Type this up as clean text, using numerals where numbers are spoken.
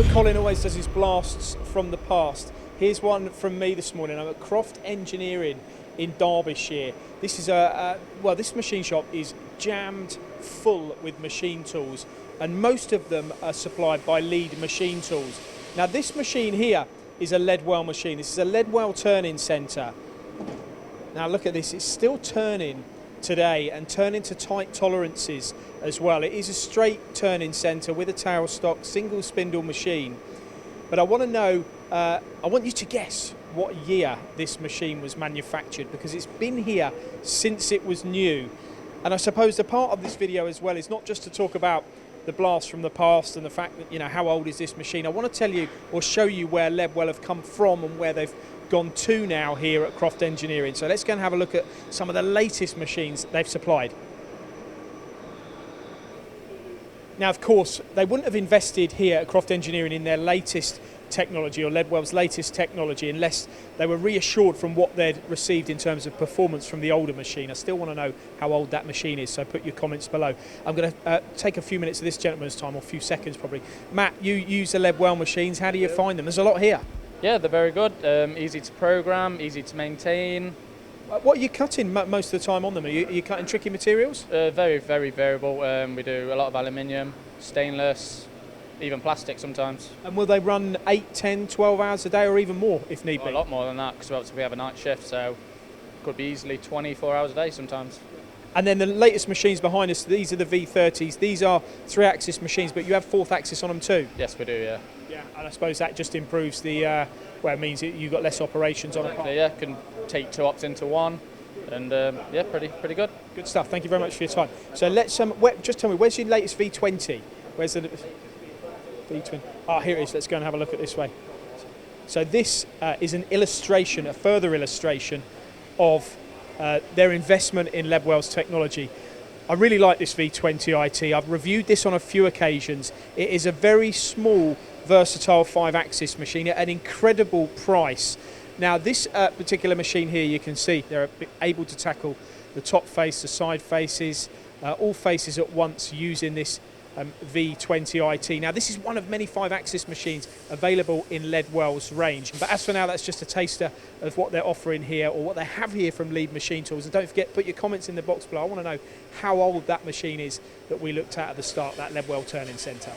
know Colin always does his blasts from the past. Here's one from me this morning. I'm at Croft Engineering in Derbyshire. This is this machine shop is jammed full with machine tools, and most of them are supplied by Lead Machine Tools. Now this machine here is a Leadwell machine. This is a Leadwell turning centre. Now look at this, it's still turning today and turning to tight tolerances as well. It is a straight turning centre with a tailstock, single spindle machine. But I want to know, I want you to guess what year this machine was manufactured, because it's been here since it was new. And I suppose the part of this video as well is not just to talk about the blast from the past and the fact that, you know, how old is this machine. I want to tell you or show you where Leadwell have come from and where they've gone to now here at Croft Engineering. So let's go and have a look at some of the latest machines they've supplied. Now, of course, they wouldn't have invested here at Croft Engineering in their latest technology, or Leadwell's latest technology, unless they were reassured from what they'd received in terms of performance from the older machine. I still want to know how old that machine is, so put your comments below. I'm going to take a few minutes of this gentleman's time, or a few seconds probably. Matt, you use the Leadwell machines. How do you find them? There's a lot here. Yeah, they're very good. Easy to program, easy to maintain. What are you cutting most of the time on them? Are you cutting tricky materials? Very, very variable. We do a lot of aluminium, stainless, even plastic sometimes. And will they run 8, 10, 12 hours a day, or even more if need be? A lot more than that, because obviously we have a night shift, so could be easily 24 hours a day sometimes. And then the latest machines behind us, these are the V30s. These are 3-axis machines, but you have 4th axis on them too? Yes, we do, yeah. Yeah, and I suppose that just improves the, well, it means you've got less operations on it. Yeah, can take 2 ops into 1, and yeah, pretty good. Good stuff, thank you very much for your time. So let's, just tell me, where's your latest V20? Where's the V20? Ah, here it is, let's go and have a look at this way. So this is an illustration, a further illustration of their investment in Leadwell's technology. I really like this V20 IT. I've reviewed this on a few occasions. It is a very small, versatile 5-axis machine at an incredible price. Now this particular machine here, you can see they're able to tackle the top face, the side faces, all faces at once using this V20 IT. Now this is one of many 5-axis machines available in Leadwell's range. But as for now, that's just a taster of what they're offering here, or what they have here from Lead Machine Tools. And don't forget, put your comments in the box below. I want to know how old that machine is that we looked at the start, that Leadwell Turning Centre.